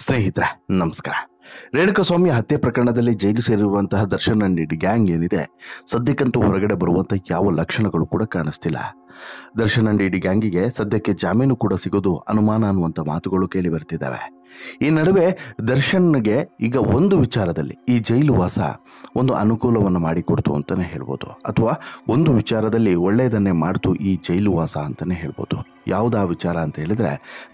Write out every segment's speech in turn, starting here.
ಸ್ನೇಹಿತರೆ ನಮಸ್ಕಾರ. ರೇಣುಕಾಸ್ವಾಮಿ ಹತ್ಯೆ ಪ್ರಕರಣದಲ್ಲಿ ಜೈಲು ಸೇರಿರುವಂತಹ ದರ್ಶನ್ ಅಂಡ್ ಇಡಿ ಗ್ಯಾಂಗ್ ಏನಿದೆ, ಸದ್ಯಕ್ಕಂತೂ ಹೊರಗಡೆ ಬರುವಂತಹ ಯಾವ ಲಕ್ಷಣಗಳು ಕೂಡ ಕಾಣಿಸ್ತಿಲ್ಲ. ದರ್ಶನ್ ಅಂಡ್ ಇಡಿ ಗ್ಯಾಂಗಿಗೆ ಸದ್ಯಕ್ಕೆ ಜಾಮೀನು ಕೂಡ ಸಿಗೋದು ಅನುಮಾನ ಅನ್ನುವಂಥ ಮಾತುಗಳು ಕೇಳಿ ಬರ್ತಿದ್ದಾವೆ. ಈ ನಡುವೆ ದರ್ಶನ್ಗೆ ಈಗ ಒಂದು ವಿಚಾರದಲ್ಲಿ ಈ ಜೈಲು ವಾಸ ಒಂದು ಅನುಕೂಲವನ್ನು ಮಾಡಿಕೊಡ್ತು ಅಂತಲೇ ಹೇಳ್ಬೋದು, ಅಥವಾ ಒಂದು ವಿಚಾರದಲ್ಲಿ ಒಳ್ಳೆಯದನ್ನೇ ಮಾಡ್ತು ಈ ಜೈಲು ವಾಸ ಅಂತಲೇ ಹೇಳ್ಬೋದು. ಯಾವುದಾ ವಿಚಾರ ಅಂತ ಹೇಳಿದರೆ,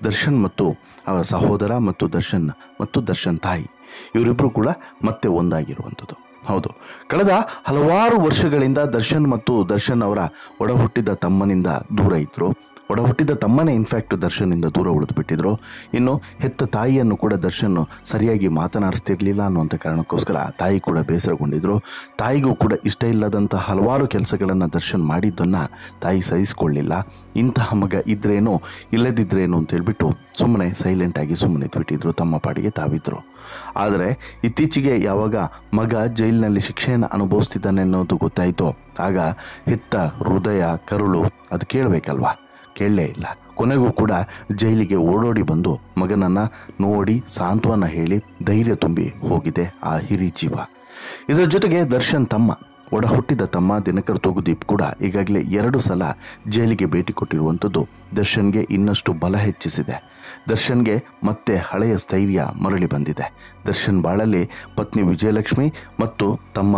ದರ್ಶನ್ ಮತ್ತು ಅವರ ಸಹೋದರ ಮತ್ತು ದರ್ಶನ್ ತಾಯಿ ಇವರಿಬ್ಬರು ಕೂಡ ಮತ್ತೆ ಒಂದಾಗಿರುವಂಥದ್ದು. ಹೌದು, ಕಳೆದ ಹಲವಾರು ವರ್ಷಗಳಿಂದ ದರ್ಶನ್ ಅವರ ಒಡಹುಟ್ಟಿದ ತಮ್ಮನಿಂದ ದೂರ ಇದ್ದರು. ಒಡಹುಟ್ಟಿದ ತಮ್ಮನೇ ಇನ್ಫ್ಯಾಕ್ಟ್ ದರ್ಶನ್ನಿಂದ ದೂರ ಉಳಿದು ಬಿಟ್ಟಿದ್ರು. ಇನ್ನು ಹೆತ್ತ ತಾಯಿಯನ್ನು ಕೂಡ ದರ್ಶನ್ ಸರಿಯಾಗಿ ಮಾತನಾಡಿಸ್ತಿರ್ಲಿಲ್ಲ ಅನ್ನುವಂಥ ಕಾರಣಕ್ಕೋಸ್ಕರ ತಾಯಿ ಕೂಡ ಬೇಸರಗೊಂಡಿದ್ರು. ತಾಯಿಗೂ ಕೂಡ ಇಷ್ಟ ಇಲ್ಲದಂಥ ಹಲವಾರು ಕೆಲಸಗಳನ್ನು ದರ್ಶನ್ ಮಾಡಿದ್ದನ್ನು ತಾಯಿ ಸಹಿಸಿಕೊಳ್ಳಿಲ್ಲ. ಇಂತಹ ಮಗ ಇದ್ರೇನು ಇಲ್ಲದಿದ್ರೇನು ಅಂತೇಳ್ಬಿಟ್ಟು ಸುಮ್ಮನೆ ಸೈಲೆಂಟಾಗಿ ಸುಮ್ಮನೆ ಬಿಟ್ಟಿದ್ರು, ತಮ್ಮ ಪಾಡಿಗೆ ತಾವಿದ್ರು. ಆದರೆ ಇತ್ತೀಚೆಗೆ ಯಾವಾಗ ಮಗ ಜೈಲಿನಲ್ಲಿ ಶಿಕ್ಷೆಯನ್ನು ಅನುಭವಿಸ್ತಿದ್ದಾನೆ ಅನ್ನೋದು ಗೊತ್ತಾಯಿತೋ, ಆಗ ಹೆತ್ತ ಹೃದಯ ಕರುಳು ಅದು ಕೇಳಬೇಕಲ್ವಾ, ಕೇಳಲೇ ಇಲ್ಲ. ಕೊನೆಗೂ ಕೂಡ ಜೈಲಿಗೆ ಓಡೋಡಿ ಬಂದು ಮಗನನ್ನು ನೋಡಿ ಸಾಂತ್ವನ ಹೇಳಿ ಧೈರ್ಯ ತುಂಬಿ ಹೋಗಿದೆ ಆ ಹಿರಿ ಜೀವ. ಇದರ ಜೊತೆಗೆ ದರ್ಶನ್ ತಮ್ಮ ಒಡ ಹುಟ್ಟಿದ ತಮ್ಮ ದಿನಕರ್ ತೂಗುದೀಪ್ ಕೂಡ ಈಗಾಗಲೇ 2 ಸಲ ಜೈಲಿಗೆ ಭೇಟಿ ಕೊಟ್ಟಿರುವಂಥದ್ದು ದರ್ಶನ್ಗೆ ಇನ್ನಷ್ಟು ಬಲ ಹೆಚ್ಚಿಸಿದೆ. ದರ್ಶನ್ಗೆ ಮತ್ತೆ ಹಳೆಯ ಸ್ಥೈರ್ಯ ಮರಳಿ ಬಂದಿದೆ. ದರ್ಶನ್ ಬಾಳಲ್ಲಿ ಪತ್ನಿ ವಿಜಯಲಕ್ಷ್ಮಿ ಮತ್ತು ತಮ್ಮ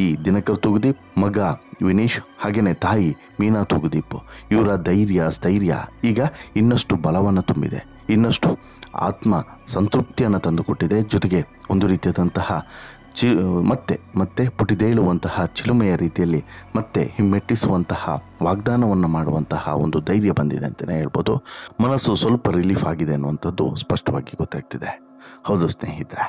ಈ ದಿನಕರ್ ತೂಗುದೀಪ್, ಮಗ ವಿನೀಶ್, ಹಾಗೆಯೇ ತಾಯಿ ಮೀನಾ ತೂಗುದೀಪ್ ಇವರ ಧೈರ್ಯ ಸ್ಥೈರ್ಯ ಈಗ ಇನ್ನಷ್ಟು ಬಲವನ್ನು ತುಂಬಿದೆ, ಇನ್ನಷ್ಟು ಆತ್ಮ ಸಂತೃಪ್ತಿಯನ್ನು ತಂದುಕೊಟ್ಟಿದೆ. ಜೊತೆಗೆ ಒಂದು ರೀತಿಯಾದಂತಹ ಮತ್ತೆ ಪುಟಿದೇಳುವಂತಹ ಚಿಲುಮೆಯ ರೀತಿಯಲ್ಲಿ ಮತ್ತೆ ಹಿಮ್ಮೆಟ್ಟಿಸುವಂತಹ ವಾಗ್ದಾನವನ್ನು ಮಾಡುವಂತಹ ಒಂದು ಧೈರ್ಯ ಬಂದಿದೆ ಅಂತಲೇ ಹೇಳ್ಬೋದು. ಮನಸ್ಸು ಸ್ವಲ್ಪ ರಿಲೀಫ್ ಆಗಿದೆ ಅನ್ನುವಂಥದ್ದು ಸ್ಪಷ್ಟವಾಗಿ ಗೊತ್ತಾಗ್ತಿದೆ. ಹೌದು ಸ್ನೇಹಿತರೆ,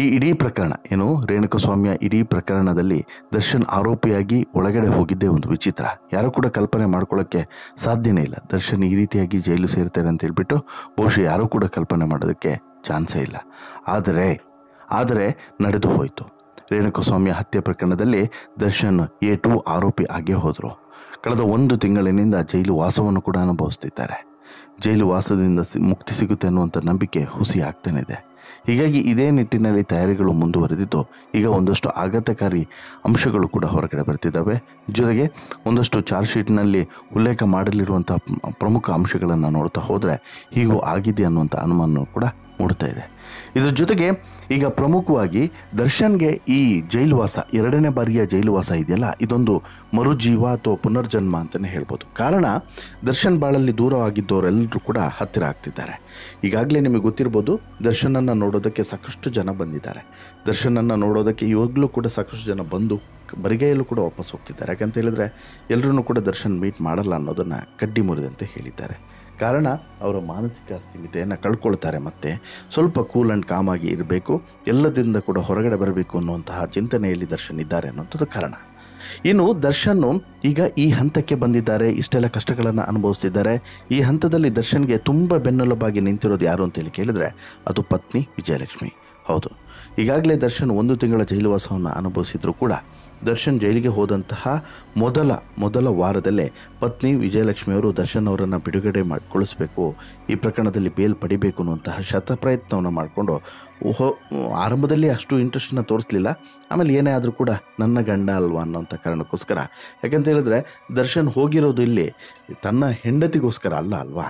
ಈ ಇಡೀ ಪ್ರಕರಣ ಏನು, ರೇಣುಕಾಸ್ವಾಮಿಯ ಇಡೀ ಪ್ರಕರಣದಲ್ಲಿ ದರ್ಶನ್ ಆರೋಪಿಯಾಗಿ ಒಳಗಡೆ ಹೋಗಿದ್ದೇ ಒಂದು ವಿಚಿತ್ರ. ಯಾರು ಕೂಡ ಕಲ್ಪನೆ ಮಾಡ್ಕೊಳ್ಳೋಕ್ಕೆ ಸಾಧ್ಯನೇ ಇಲ್ಲ. ದರ್ಶನ್ ಈ ರೀತಿಯಾಗಿ ಜೈಲು ಸೇರ್ತಾರೆ ಅಂತ ಹೇಳ್ಬಿಟ್ಟು ಬಹುಶಃ ಯಾರೂ ಕೂಡ ಕಲ್ಪನೆ ಮಾಡೋದಕ್ಕೆ ಚಾನ್ಸೇ ಇಲ್ಲ. ಆದರೆ ನಡೆದು ಹೋಯಿತು. ರೇಣುಕಾಸ್ವಾಮಿಯ ಹತ್ಯೆ ಪ್ರಕರಣದಲ್ಲಿ ದರ್ಶನ್ A2 ಆರೋಪಿ ಆಗೇ ಹೋದರು. ಕಳೆದ 1 ತಿಂಗಳಿನಿಂದ ಜೈಲು ವಾಸವನ್ನು ಕೂಡ ಅನುಭವಿಸ್ತಿದ್ದಾರೆ. ಜೈಲು ವಾಸದಿಂದ ಮುಕ್ತಿ ಸಿಗುತ್ತೆ ಅನ್ನುವಂಥ ನಂಬಿಕೆ ಹುಸಿ ಆಗ್ತಾನೆ ಇದೆ. ಹೀಗಾಗಿ ಇದೇ ನಿಟ್ಟಿನಲ್ಲಿ ತಯಾರಿಗಳು ಮುಂದುವರೆದಿದ್ದು ಈಗ ಒಂದಷ್ಟು ಆಘಾತಕಾರಿ ಅಂಶಗಳು ಕೂಡ ಹೊರಗಡೆ ಬರ್ತಿದ್ದಾವೆ. ಜೊತೆಗೆ ಒಂದಷ್ಟು ಚಾರ್ಜ್ ಶೀಟ್ನಲ್ಲಿ ಉಲ್ಲೇಖ ಮಾಡಲಿರುವಂಥ ಪ್ರಮುಖ ಅಂಶಗಳನ್ನು ನೋಡ್ತಾ ಹೋದರೆ ಹೀಗೂ ಆಗಿದೆ ಅನ್ನುವಂಥ ಅನುಮಾನ ಕೂಡ ಮೂಡ್ತಾ ಇದೆ. ಇದರ ಜೊತೆಗೆ ಈಗ ಪ್ರಮುಖವಾಗಿ ದರ್ಶನ್ಗೆ ಈ ಜೈಲುವಾಸ 2ನೇ ಬಾರಿಯ ಜೈಲುವಾಸ ಇದೆಯಲ್ಲ, ಇದೊಂದು ಮರುಜೀವ ಅಥವಾ ಪುನರ್ಜನ್ಮ ಅಂತಲೇ ಹೇಳ್ಬೋದು. ಕಾರಣ ದರ್ಶನ್ ಬಾಳಲ್ಲಿ ದೂರವಾಗಿದ್ದವರೆಲ್ಲರೂ ಕೂಡ ಹತ್ತಿರ ಆಗ್ತಿದ್ದಾರೆ. ಈಗಾಗಲೇ ನಿಮಗೆ ಗೊತ್ತಿರ್ಬೋದು, ದರ್ಶನನ್ನು ನೋಡೋದಕ್ಕೆ ಸಾಕಷ್ಟು ಜನ ಬಂದಿದ್ದಾರೆ. ದರ್ಶನನ್ನು ನೋಡೋದಕ್ಕೆ ಇವಾಗಲೂ ಕೂಡ ಸಾಕಷ್ಟು ಜನ ಬಂದು ಬರಿಗೈಯಲ್ಲೂ ಕೂಡ ವಾಪಸ್ ಹೋಗ್ತಿದ್ದಾರೆ. ಯಾಕಂತ ಹೇಳಿದರೆ ಎಲ್ಲರೂ ಕೂಡ ದರ್ಶನ್ ಮೀಟ್ ಮಾಡಲ್ಲ ಅನ್ನೋದನ್ನು ಕಡ್ಡಿ ಮುರಿದಂತೆ ಹೇಳಿದ್ದಾರೆ. ಕಾರಣ ಅವರ ಮಾನಸಿಕ ಸ್ಥಿಮಿತೆಯನ್ನು ಕಳ್ಕೊಳ್ತಾರೆ, ಮತ್ತು ಸ್ವಲ್ಪ ಕೂಲ್ ಆ್ಯಂಡ್ ಕಾಮ್ ಆಗಿ ಇರಬೇಕು, ಎಲ್ಲದಿಂದ ಕೂಡ ಹೊರಗಡೆ ಬರಬೇಕು ಅನ್ನುವಂತಹ ಚಿಂತನೆಯಲ್ಲಿ ದರ್ಶನ್ ಇದ್ದಾರೆ ಅನ್ನೋಂಥದ್ದು ಕಾರಣ. ಇನ್ನು ದರ್ಶನ್ ಈಗ ಈ ಹಂತಕ್ಕೆ ಬಂದಿದ್ದಾರೆ, ಇಷ್ಟೆಲ್ಲ ಕಷ್ಟಗಳನ್ನು ಅನುಭವಿಸ್ತಿದ್ದಾರೆ. ಈ ಹಂತದಲ್ಲಿ ದರ್ಶನ್ಗೆ ತುಂಬ ಬೆನ್ನೆಲುಬಾಗಿ ನಿಂತಿರೋದು ಯಾರು ಅಂತೇಳಿ ಕೇಳಿದರೆ ಅದು ಪತ್ನಿ ವಿಜಯಲಕ್ಷ್ಮಿ. ಹೌದು, ಈಗಾಗಲೇ ದರ್ಶನ್ 1 ತಿಂಗಳ ಜೈಲುವಾಸವನ್ನು ಅನುಭವಿಸಿದ್ರು ಕೂಡ ದರ್ಶನ್ ಜೈಲಿಗೆ ಹೋದಂತಹ ಮೊದಲ ವಾರದಲ್ಲೇ ಪತ್ನಿ ವಿಜಯಲಕ್ಷ್ಮಿಯವರು ದರ್ಶನ್ ಅವರನ್ನು ಬಿಡುಗಡೆ ಮಾಡಿಕೊಳ್ಳಿಸಬೇಕು, ಈ ಪ್ರಕರಣದಲ್ಲಿ ಬೇಲ್ ಪಡಿಬೇಕು ಅನ್ನುವಂತಹ ಶತಪ್ರಯತ್ನವನ್ನು ಮಾಡಿಕೊಂಡು ಆರಂಭದಲ್ಲಿ ಅಷ್ಟು ಇಂಟ್ರೆಸ್ಟನ್ನು ತೋರಿಸಲಿಲ್ಲ. ಆಮೇಲೆ ಏನೇ ಆದರೂ ಕೂಡ ನನ್ನ ಗಂಡ ಅಲ್ವಾ ಅನ್ನೋಂಥ ಕಾರಣಕ್ಕೋಸ್ಕರ, ಯಾಕಂತ ಹೇಳಿದ್ರೆ ದರ್ಶನ್ ಹೋಗಿರೋದು ಇಲ್ಲಿ ತನ್ನ ಹೆಂಡತಿಗೋಸ್ಕರ ಅಲ್ವಾ,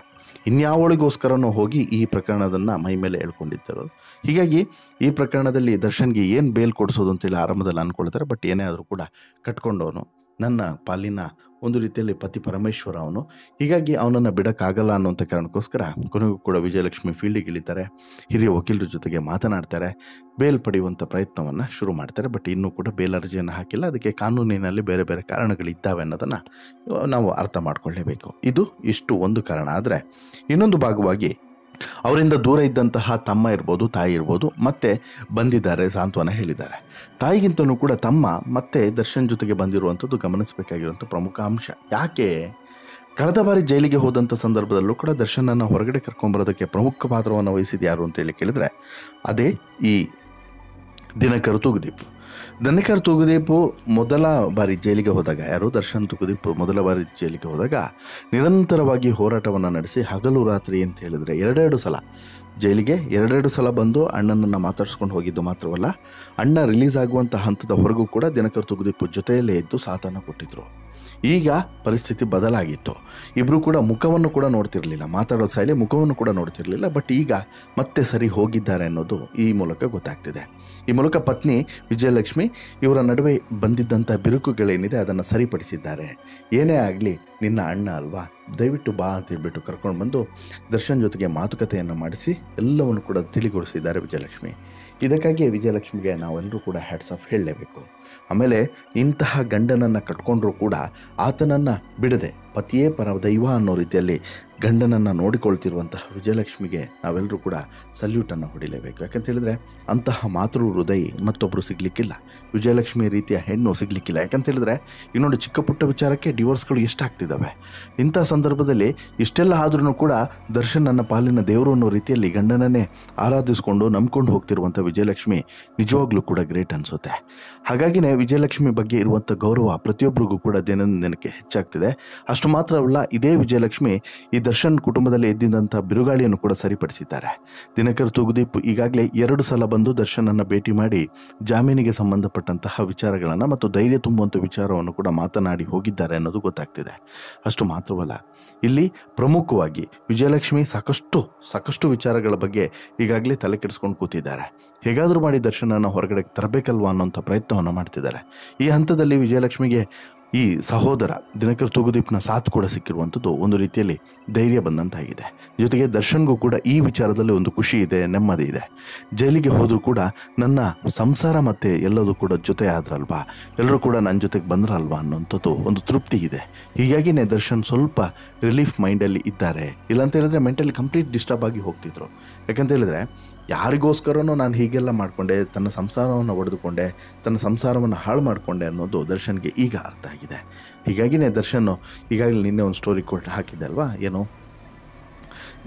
ಇನ್ಯಾವಳಿಗೋಸ್ಕರನೂ ಹೋಗಿ ಈ ಪ್ರಕರಣದನ್ನು ಮೈ ಮೇಲೆ ಹೇಳ್ಕೊಂಡಿದ್ದರು. ಹೀಗಾಗಿ ಈ ಪ್ರಕರಣದಲ್ಲಿ ದರ್ಶನ್ಗೆ ಏನು ಬೇಲ್ ಕೊಡಿಸೋದು ಅಂತೇಳಿ ಆರಂಭದಲ್ಲಿ ಅಂದ್ಕೊಳ್ತಾರೆ. ಬಟ್ ಏನೇ ಆದರೂ ಕೂಡ ಕಟ್ಕೊಂಡವನು, ನನ್ನ ಪಾಲಿನ ಒಂದು ರೀತಿಯಲ್ಲಿ ಪತಿ ಪರಮೇಶ್ವರ ಅವನು, ಹೀಗಾಗಿ ಅವನನ್ನು ಬಿಡೋಕ್ಕಾಗಲ್ಲ ಅನ್ನೋಂಥ ಕಾರಣಕ್ಕೋಸ್ಕರ ಕೊನೆಗೂ ಕೂಡ ವಿಜಯಲಕ್ಷ್ಮಿ ಫೀಲ್ಡಿಗೆ ಇಳಿತಾರೆ. ಹಿರಿಯ ವಕೀಲರ ಜೊತೆಗೆ ಮಾತನಾಡ್ತಾರೆ, ಬೇಲ್ ಪಡೆಯುವಂಥ ಪ್ರಯತ್ನವನ್ನು ಶುರು ಮಾಡ್ತಾರೆ. ಬಟ್ ಇನ್ನೂ ಕೂಡ ಬೇಲ್ ಅರ್ಜಿಯನ್ನು ಹಾಕಿಲ್ಲ. ಅದಕ್ಕೆ ಕಾನೂನಿನಲ್ಲಿ ಬೇರೆ ಬೇರೆ ಕಾರಣಗಳಿದ್ದಾವೆ ಅನ್ನೋದನ್ನು ನಾವು ಅರ್ಥ ಮಾಡ್ಕೊಳ್ಳೇಬೇಕು. ಇಷ್ಟು ಒಂದು ಕಾರಣ. ಆದರೆ ಇನ್ನೊಂದು ಭಾಗವಾಗಿ ಅವರಿಂದ ದೂರ ಇದ್ದಂತಹ ತಮ್ಮ ಇರ್ಬೋದು, ತಾಯಿ ಇರ್ಬೋದು, ಮತ್ತೆ ಬಂದಿದ್ದಾರೆ, ಸಾಂತ್ವನ ಹೇಳಿದ್ದಾರೆ. ತಾಯಿಗಿಂತಲೂ ಕೂಡ ತಮ್ಮ ಮತ್ತೆ ದರ್ಶನ್ ಜೊತೆಗೆ ಬಂದಿರುವಂಥದ್ದು ಗಮನಿಸಬೇಕಾಗಿರುವಂಥ ಪ್ರಮುಖ ಅಂಶ. ಯಾಕೆ ಕಳೆದ ಬಾರಿ ಜೈಲಿಗೆ ಹೋದಂಥ ಸಂದರ್ಭದಲ್ಲೂ ಕೂಡ ದರ್ಶನನ್ನು ಹೊರಗಡೆ ಕರ್ಕೊಂಬರೋದಕ್ಕೆ ಪ್ರಮುಖ ಪಾತ್ರವನ್ನು ವಹಿಸಿದ ಯಾರು ಅಂತೇಳಿ ಕೇಳಿದರೆ ಅದೇ ಈ ದಿನಕರ್ ತೂಗುದೀಪ್. ದಿನಕರ್ ತೂಗುದೀಪ್ ಮೊದಲ ಬಾರಿ ಜೈಲಿಗೆ ಹೋದಾಗ, ಯಾರು ದರ್ಶನ್ ತೂಗುದೀಪ್ ಮೊದಲ ಬಾರಿ ಜೈಲಿಗೆ ಹೋದಾಗ ನಿರಂತರವಾಗಿ ಹೋರಾಟವನ್ನು ನಡೆಸಿ ಹಗಲು ರಾತ್ರಿ ಅಂತ ಹೇಳಿದರೆ ಎರಡೆರಡು ಸಲ ಜೈಲಿಗೆ ಸಲ ಬಂದು ಅಣ್ಣನನ್ನು ಮಾತಾಡಿಸ್ಕೊಂಡು ಹೋಗಿದ್ದು ಮಾತ್ರವಲ್ಲ, ಅಣ್ಣ ರಿಲೀಸ್ ಆಗುವಂಥ ಹಂತದ ಹೊರಗೂ ಕೂಡ ದಿನಕರ್ ತೂಗುದೀಪ್ ಜೊತೆಯಲ್ಲೇ ಇದ್ದು ಸಾಥನ್ನು ಕೊಟ್ಟಿದ್ದರು. ಈಗ ಪರಿಸ್ಥಿತಿ ಬದಲಾಗಿತ್ತು. ಇಬ್ಬರು ಕೂಡ ಮುಖವನ್ನು ಕೂಡ ನೋಡ್ತಿರಲಿಲ್ಲ, ಮಾತಾಡೋ ಸಾಯಲಿ ಮುಖವನ್ನು ಕೂಡ ನೋಡ್ತಿರಲಿಲ್ಲ. ಬಟ್ ಈಗ ಮತ್ತೆ ಸರಿ ಹೋಗಿದ್ದಾರೆ ಅನ್ನೋದು ಈ ಮೂಲಕ ಗೊತ್ತಾಗ್ತಿದೆ. ಈ ಮೂಲಕ ಪತ್ನಿ ವಿಜಯಲಕ್ಷ್ಮಿ ಇವರ ನಡುವೆ ಬಂದಿದ್ದಂಥ ಬಿರುಕುಗಳೇನಿದೆ ಅದನ್ನು ಸರಿಪಡಿಸಿದ್ದಾರೆ. ಏನೇ ಆಗಲಿ ನಿನ್ನ ಅಣ್ಣ ಅಲ್ವಾ, ದಯವಿಟ್ಟು ಬಾ ಅಂತ ಹೇಳ್ಬಿಟ್ಟು ಕರ್ಕೊಂಡು ಬಂದು ದರ್ಶನ್ ಜೊತೆಗೆ ಮಾತುಕತೆಯನ್ನು ಮಾಡಿಸಿ ಎಲ್ಲವನ್ನು ಕೂಡ ತಿಳಿಗೊಳಿಸಿದ್ದಾರೆ ವಿಜಯಲಕ್ಷ್ಮಿ. ಇದಕ್ಕಾಗಿ ವಿಜಯಲಕ್ಷ್ಮಿಗೆ ನಾವೆಲ್ಲರೂ ಕೂಡ ಹ್ಯಾಟ್ಸ್ ಆಫ್ ಹೇಳಲೇಬೇಕು. ಆಮೇಲೆ ಇಂತಹ ಗಂಡನನ್ನು ಕಟ್ಕೊಂಡ್ರೂ ಕೂಡ ಆತನನ್ನು ಬಿಡದೆ ಪತಿಯೇ ಪರ ದೈವ ಅನ್ನೋ ರೀತಿಯಲ್ಲಿ ಗಂಡನನ್ನು ನೋಡಿಕೊಳ್ತಿರುವಂತಹ ವಿಜಯಲಕ್ಷ್ಮಿಗೆ ನಾವೆಲ್ಲರೂ ಕೂಡ ಸಲ್ಯೂಟನ್ನು ಹೊಡಿಲೇಬೇಕು. ಯಾಕಂತೇಳಿದ್ರೆ ಅಂತಹ ಮಾತೃ ಹೃದಯ ಮತ್ತೊಬ್ಬರು ಸಿಗಲಿಕ್ಕಿಲ್ಲ, ವಿಜಯಲಕ್ಷ್ಮಿ ರೀತಿಯ ಹೆಣ್ಣು ಸಿಗಲಿಕ್ಕಿಲ್ಲ. ಯಾಕಂತೇಳಿದ್ರೆ ಇನ್ನೊಂದು ಚಿಕ್ಕ ಪುಟ್ಟ ವಿಚಾರಕ್ಕೆ ಡಿವೋರ್ಸ್ಗಳು ಎಷ್ಟಾಗ್ತಿದ್ದಾವೆ. ಇಂಥ ಸಂದರ್ಭದಲ್ಲಿ ಇಷ್ಟೆಲ್ಲ ಆದ್ರೂ ಕೂಡ ದರ್ಶನ್ ನನ್ನ ಪಾಲಿನ ದೇವರು ಅನ್ನೋ ರೀತಿಯಲ್ಲಿ ಗಂಡನನ್ನೇ ಆರಾಧಿಸ್ಕೊಂಡು ನಂಬ್ಕೊಂಡು ಹೋಗ್ತಿರುವಂಥ ವಿಜಯಲಕ್ಷ್ಮಿ ನಿಜವಾಗ್ಲೂ ಕೂಡ ಗ್ರೇಟ್ ಅನಿಸುತ್ತೆ. ಹಾಗಾಗಿನೇ ವಿಜಯಲಕ್ಷ್ಮಿ ಬಗ್ಗೆ ಇರುವಂಥ ಗೌರವ ಪ್ರತಿಯೊಬ್ಬರಿಗೂ ಕೂಡ ದಿನಕ್ಕೆ ಹೆಚ್ಚಾಗ್ತಿದೆ. ಅಷ್ಟು ಮಾತ್ರವಲ್ಲ, ಇದೇ ವಿಜಯಲಕ್ಷ್ಮಿ ಈ ದರ್ಶನ್ ಕುಟುಂಬದಲ್ಲಿ ಎದ್ದಿದ್ದಂಥ ಬಿರುಗಾಳಿಯನ್ನು ಕೂಡ ಸರಿಪಡಿಸಿದ್ದಾರೆ. ದಿನಕರ್ ತೂಗುದೀಪ್ ಈಗಾಗಲೇ 2 ಸಲ ಬಂದು ದರ್ಶನನ್ನು ಭೇಟಿ ಮಾಡಿ ಜಾಮೀನಿಗೆ ಸಂಬಂಧಪಟ್ಟಂತಹ ವಿಚಾರಗಳನ್ನು ಮತ್ತು ಧೈರ್ಯ ತುಂಬುವಂಥ ವಿಚಾರವನ್ನು ಕೂಡ ಮಾತನಾಡಿ ಹೋಗಿದ್ದಾರೆ ಅನ್ನೋದು ಗೊತ್ತಾಗ್ತಿದೆ. ಅಷ್ಟು ಮಾತ್ರವಲ್ಲ, ಇಲ್ಲಿ ಪ್ರಮುಖವಾಗಿ ವಿಜಯಲಕ್ಷ್ಮಿ ಸಾಕಷ್ಟು ವಿಚಾರಗಳ ಬಗ್ಗೆ ಈಗಾಗಲೇ ತಲೆ ಕೆಡಿಸ್ಕೊಂಡು ಕೂತಿದ್ದಾರೆ. ಹೇಗಾದರೂ ಮಾಡಿ ದರ್ಶನನ್ನು ಹೊರಗಡೆ ತರಬೇಕಲ್ವಾ ಅನ್ನೋಂಥ ಪ್ರಯತ್ನವನ್ನು ಮಾಡ್ತಿದ್ದಾರೆ. ಈ ಹಂತದಲ್ಲಿ ವಿಜಯಲಕ್ಷ್ಮಿಗೆ ಈ ಸಹೋದರ ದಿನಕರ್ ತೂಗುದೀಪ್ನ ಸಾಥ್ ಕೂಡ ಸಿಕ್ಕಿರುವಂಥದ್ದು ಒಂದು ರೀತಿಯಲ್ಲಿ ಧೈರ್ಯ ಬಂದಂತಾಗಿದೆ. ಜೊತೆಗೆ ದರ್ಶನ್ಗೂ ಕೂಡ ಈ ವಿಚಾರದಲ್ಲಿ ಒಂದು ಖುಷಿ ಇದೆ, ನೆಮ್ಮದಿ ಇದೆ. ಜೈಲಿಗೆ ಹೋದರೂ ಕೂಡ ನನ್ನ ಸಂಸಾರ ಮತ್ತು ಎಲ್ಲದೂ ಕೂಡ ಜೊತೆ ಆದ್ರಲ್ವಾ, ಎಲ್ಲರೂ ಕೂಡ ನನ್ನ ಜೊತೆಗೆ ಬಂದ್ರಲ್ವಾ ಅನ್ನೋಂಥದ್ದು ಒಂದು ತೃಪ್ತಿ ಇದೆ. ಹೀಗಾಗಿನೇ ದರ್ಶನ್ ಸ್ವಲ್ಪ ರಿಲೀಫ್ ಮೈಂಡಲ್ಲಿ ಇದ್ದಾರೆ. ಇಲ್ಲಾಂತ ಹೇಳಿದ್ರೆ ಮೆಂಟಲಿ ಕಂಪ್ಲೀಟ್ ಡಿಸ್ಟರ್ಬ್ ಆಗಿ ಹೋಗ್ತಿದ್ರು. ಯಾಕಂತ ಹೇಳಿದ್ರೆ ಯಾರಿಗೋಸ್ಕರನೂ ನಾನು ಹೀಗೆಲ್ಲ ಮಾಡಿಕೊಂಡೆ, ತನ್ನ ಸಂಸಾರವನ್ನು ಒಡೆದುಕೊಂಡೆ, ತನ್ನ ಸಂಸಾರವನ್ನು ಹಾಳು ಮಾಡಿಕೊಂಡೆ ಅನ್ನೋದು ದರ್ಶನ್ಗೆ ಈಗ ಅರ್ಥ ಆಗಿದೆ. ಹೀಗಾಗಿನೇ ದರ್ಶನ್ ಈಗಾಗಲೇ ನಿನ್ನೆ ಒಂದು ಸ್ಟೋರಿ ಹಾಕಿದ್ದೆ ಅಲ್ವಾ, ಏನು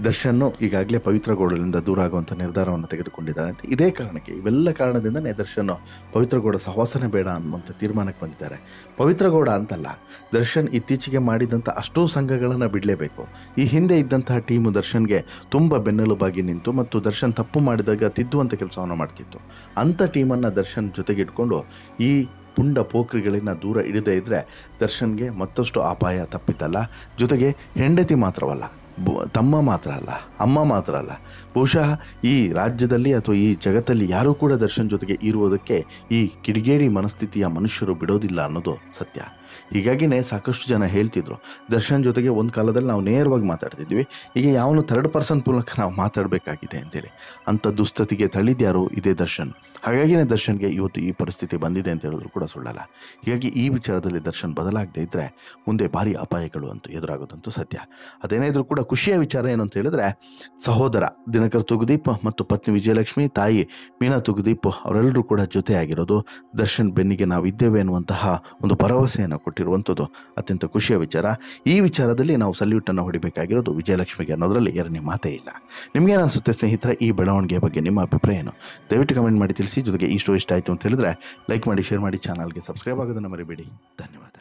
ದರ್ಶನ್ನು ಈಗಾಗಲೇ ಪವಿತ್ರ ಗೌಡರಿಂದ ದೂರ ಆಗುವಂಥ ನಿರ್ಧಾರವನ್ನು ತೆಗೆದುಕೊಂಡಿದ್ದಾರೆ ಅಂತ. ಇದೇ ಕಾರಣಕ್ಕೆ, ಇವೆಲ್ಲ ಕಾರಣದಿಂದನೇ ದರ್ಶನ್ ಪವಿತ್ರ ಗೌಡ ಸಹವಾಸನೆ ಬೇಡ ಅನ್ನುವಂಥ ತೀರ್ಮಾನಕ್ಕೆ ಬಂದಿದ್ದಾರೆ. ಪವಿತ್ರ ಗೌಡ ಅಂತಲ್ಲ, ದರ್ಶನ್ ಇತ್ತೀಚೆಗೆ ಮಾಡಿದಂಥ ಅಷ್ಟೂ ಸಂಘಗಳನ್ನು ಬಿಡಲೇಬೇಕು. ಈ ಹಿಂದೆ ಇದ್ದಂತಹ ಟೀಮು ದರ್ಶನ್ಗೆ ತುಂಬ ಬೆನ್ನೆಲುಬಾಗಿ ನಿಂತು ಮತ್ತು ದರ್ಶನ್ ತಪ್ಪು ಮಾಡಿದಾಗ ತಿದ್ದುವಂಥ ಕೆಲಸವನ್ನು ಮಾಡ್ತಿತ್ತು. ಅಂಥ ಟೀಮನ್ನು ದರ್ಶನ್ ಜೊತೆಗಿಟ್ಕೊಂಡು ಈ ಪುಂಡ ಪೋಖ್ರಿಗಳಿಂದ ದೂರ ಇಡದೇ ಇದ್ದರೆ ದರ್ಶನ್ಗೆ ಮತ್ತಷ್ಟು ಅಪಾಯ ತಪ್ಪಿತಲ್ಲ. ಜೊತೆಗೆ ಹೆಂಡತಿ ಮಾತ್ರವಲ್ಲ, ತಮ್ಮ ಮಾತ್ರ ಅಲ್ಲ, ಅಮ್ಮ ಮಾತ್ರ ಅಲ್ಲ, ಬಹುಶಃ ಈ ರಾಜ್ಯದಲ್ಲಿ ಅಥವಾ ಈ ಜಗತ್ತಲ್ಲಿ ಯಾರೂ ಕೂಡ ದರ್ಶನ್ ಜೊತೆಗೆ ಇರುವುದಕ್ಕೆ ಈ ಕಿಡಿಗೇಡಿ ಮನಸ್ಥಿತಿಯ ಮನುಷ್ಯರು ಬಿಡೋದಿಲ್ಲ ಅನ್ನೋದು ಸತ್ಯ. ಹೀಗಾಗಿನೇ ಸಾಕಷ್ಟು ಜನ ಹೇಳ್ತಿದ್ರು, ದರ್ಶನ್ ಜೊತೆಗೆ ಒಂದು ಕಾಲದಲ್ಲಿ ನಾವು ನೇರವಾಗಿ ಮಾತಾಡ್ತಿದ್ವಿ, ಈಗ ಯಾವನು 3rd ಪರ್ಸನ್ ಮೂಲಕ ನಾವು ಮಾತಾಡಬೇಕಾಗಿದೆ ಅಂತೇಳಿ. ಅಂಥ ದುಸ್ಥಿತಿಗೆ ತಳ್ಳಿದ್ಯಾರು ಇದೇ ದರ್ಶನ್. ಹಾಗಾಗಿನೇ ದರ್ಶನ್ಗೆ ಇವತ್ತು ಈ ಪರಿಸ್ಥಿತಿ ಬಂದಿದೆ ಅಂತ ಹೇಳಿದ್ರು ಕೂಡ ಸುಳ್ಳಲ್ಲ. ಹೀಗಾಗಿ ಈ ವಿಚಾರದಲ್ಲಿ ದರ್ಶನ್ ಬದಲಾಗದೇ ಇದ್ದರೆ ಮುಂದೆ ಭಾರಿ ಅಪಾಯಗಳು ಅಂತೂ ಎದುರಾಗೋದಂತೂ ಸತ್ಯ. ಅದೇನೇ ಇದ್ರೂ ಕೂಡ ಖುಷಿಯ ವಿಚಾರ ಏನು ಅಂತ ಹೇಳಿದ್ರೆ, ಸಹೋದರ ದಿನಕರ್ ತೂಗುದೀಪ್ ಮತ್ತು ಪತ್ನಿ ವಿಜಯಲಕ್ಷ್ಮಿ, ತಾಯಿ ಮೀನಾ ತೂಗುದೀಪ್ ಅವರೆಲ್ಲರೂ ಕೂಡ ಜೊತೆಯಾಗಿರೋದು, ದರ್ಶನ್ ಬೆನ್ನಿಗೆ ನಾವಿದ್ದೇವೆ ಅನ್ನುವಂತಹ ಒಂದು ಭರವಸೆಯನ್ನು ಕೊಟ್ಟಿರುವಂಥದ್ದು ಅತ್ಯಂತ ಖುಷಿಯ ವಿಚಾರ. ಈ ವಿಚಾರದಲ್ಲಿ ನಾವು ಸಲ್ಯೂಟನ್ನು ಹೊಡಿಬೇಕಾಗಿರೋದು ವಿಜಯಲಕ್ಷ್ಮಿಗೆ ಅನ್ನೋದರಲ್ಲಿ ಎರಡನೇ ಮಾತೇ ಇಲ್ಲ. ನಿಮಗೇನು ಅನಿಸುತ್ತೆ ಸ್ನೇಹಿತರೆ, ಈ ಬೆಳವಣಿಗೆ ಬಗ್ಗೆ ನಿಮ್ಮ ಅಭಿಪ್ರಾಯ ಏನು? ದಯವಿಟ್ಟು ಕಮೆಂಟ್ ಮಾಡಿ ತಿಳಿಸಿ. ಜೊತೆಗೆ ಈ ಸ್ಟೋರಿ ಇಷ್ಟ ಆಯಿತು ಅಂತ ಹೇಳಿದ್ರೆ ಲೈಕ್ ಮಾಡಿ, ಶೇರ್ ಮಾಡಿ, ಚಾನಲ್ಗೆ ಸಬ್ಸ್ಕ್ರೈಬ್ ಆಗೋದನ್ನು ಮರಿಬೇಡಿ. ಧನ್ಯವಾದ.